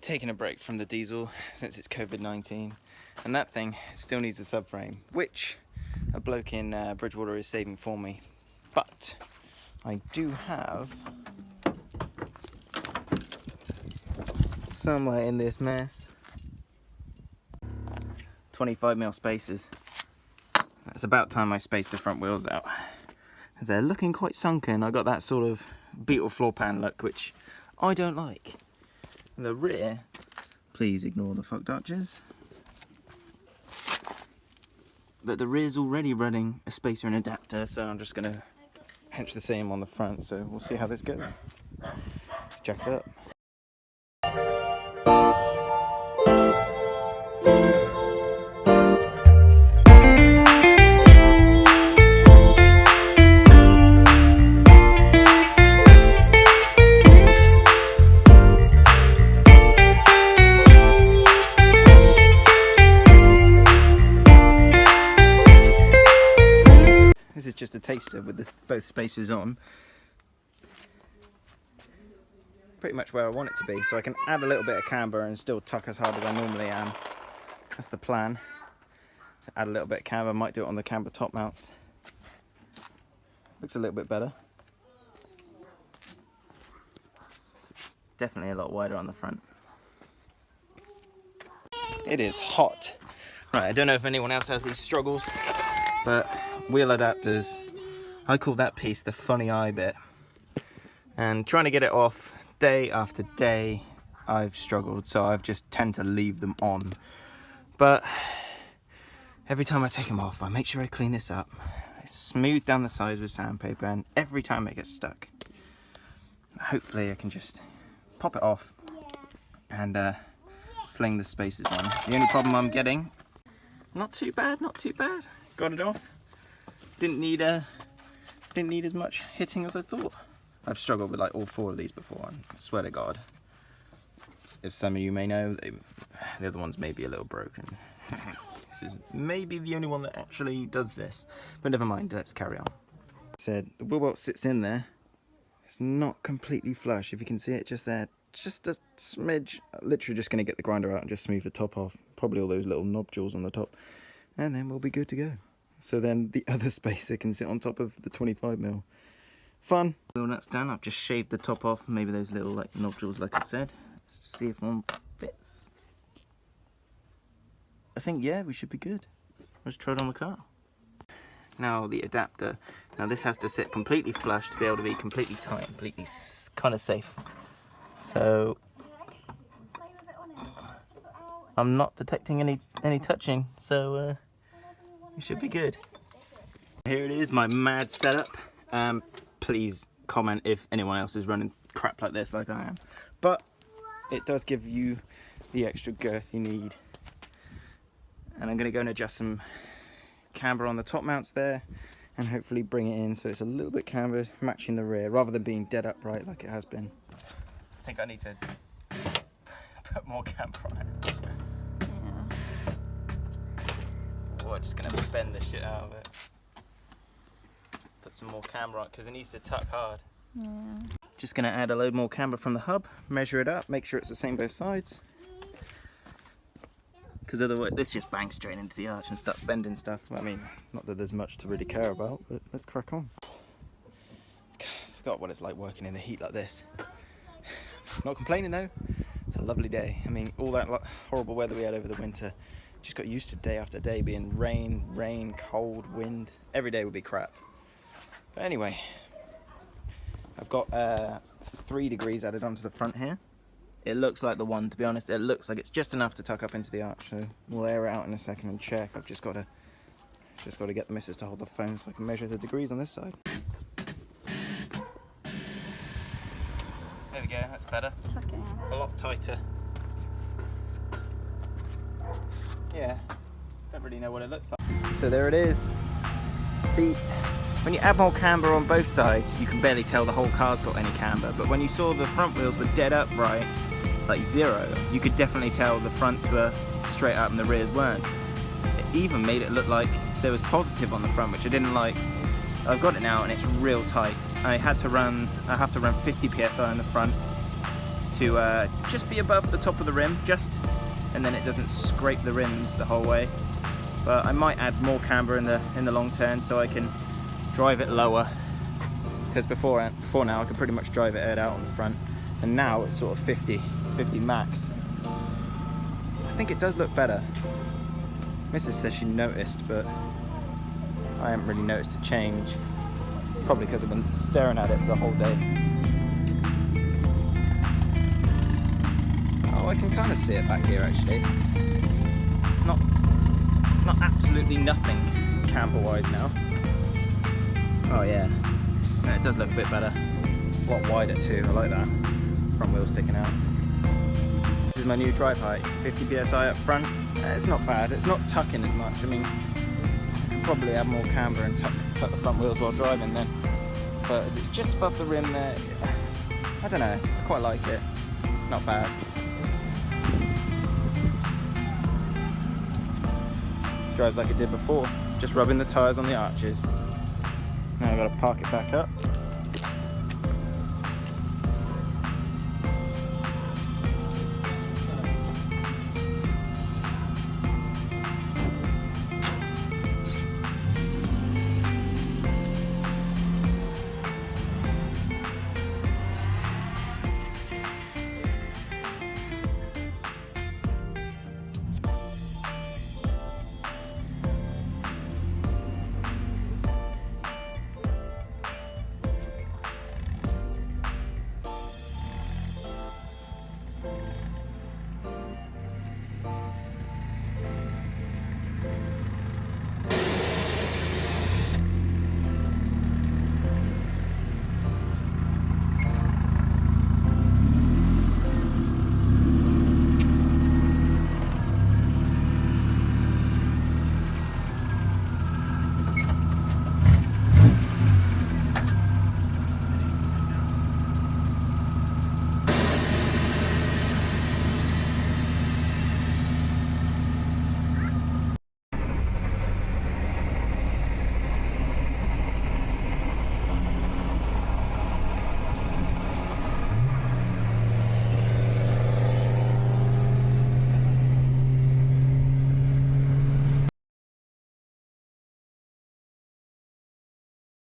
taking a break from the diesel since it's COVID-19, and that thing still needs a subframe, which a bloke in Bridgewater is saving for me. But I do have somewhere in this mess 25mm spacers. It's about time I spaced the front wheels out, as they're looking quite sunken. I got that sort of Beetle floor pan look, which I don't like. The rear, please ignore the fucked arches, but the rear's already running a spacer and adapter, so I'm just gonna hench the same on the front, so we'll see how this goes. Jack it up. This is just a taster with both spacers on. Pretty much where I want it to be, so I can add a little bit of camber and still tuck as hard as I normally am. That's the plan. So add a little bit of camber, might do it on the camber top mounts. Looks a little bit better. Definitely a lot wider on the front. It is hot. Right, I don't know if anyone else has these struggles, but wheel adapters, I call that piece the funny eye bit. And trying to get it off day after day, I've struggled, so I've just tend to leave them on. But every time I take them off, I make sure I clean this up. I smooth down the sides with sandpaper, and every time it gets stuck, hopefully I can just pop it off and sling the spacers on. The only problem I'm getting, not too bad, got it off. Didn't need as much hitting as I thought. I've struggled with like all 4 of these before, and I swear to God, if some of you may know, the other ones may be a little broken. This is maybe the only one that actually does this, but never mind, let's carry on. Said the wheel well sits in there. It's not completely flush. If you can see it just there, just a smidge. Literally just going to get the grinder out and just smooth the top off. Probably all those little knob jewels on the top, and then we'll be good to go. So then the other spacer can sit on top of the 25mm. Fun. So that's done. I've just shaved the top off. Maybe those little like nodules, like I said. Let's see if one fits. I think, yeah, we should be good. Let's try it on the car. Now the adapter. Now this has to sit completely flush to be able to be completely tight, completely kind of safe. So I'm not detecting any touching. So we should be good. Here it is, my mad setup. Please comment if anyone else is running crap like this like I am. But it does give you the extra girth you need. And I'm going to go and adjust some camber on the top mounts there, and hopefully bring it in so it's a little bit cambered, matching the rear, rather than being dead upright like it has been. I think I need to put more camber on it. Yeah. I'm just going to bend the shit out of it. Put some more camber on, because it needs to tuck hard. Yeah. Just going to add a load more camber from the hub, measure it up, make sure it's the same both sides. Because otherwise this just bangs straight into the arch and starts bending stuff. I mean, not that there's much to really care about, but let's crack on. I forgot what it's like working in the heat like this. Not complaining though, it's a lovely day. I mean, all that horrible weather we had over the winter, just got used to day after day being rain, cold, wind. Every day would be crap. But anyway, I've got 3 degrees added onto the front here. It looks like the one, to be honest. It looks like it's just enough to tuck up into the arch. So we'll air it out in a second and check. I've just got to get the missus to hold the phone so I can measure the degrees on this side. There we go. That's better. Tuck it in. A lot tighter. Yeah. Don't really know what it looks like. So there it is. See, when you add more camber on both sides, you can barely tell the whole car's got any camber. But when you saw the front wheels were dead upright, like 0, you could definitely tell the fronts were straight up and the rears weren't. It even made it look like there was positive on the front, which I didn't like. I've got it now and it's real tight. I have to run 50 psi on the front to just be above the top of the rim, and then it doesn't scrape the rims the whole way. But I might add more camber in the long turn so I can drive it lower, because before now I could pretty much drive it head out on the front, and now it's sort of 50 max. I think it does look better. Mrs. says she noticed, but I haven't really noticed a change. Probably because I've been staring at it for the whole day. Oh, I can kind of see it back here actually. It's not absolutely nothing camber-wise now. Oh yeah, no, it does look a bit better. A lot wider too, I like that. Front wheel sticking out. This is my new drive height, 50 psi up front. It's not bad, it's not tucking as much. I mean, I could probably add more camber and tuck the front wheels while driving then. But as it's just above the rim there, I don't know, I quite like it. It's not bad. Drives like it did before, just rubbing the tyres on the arches. Now I've got to park it back up.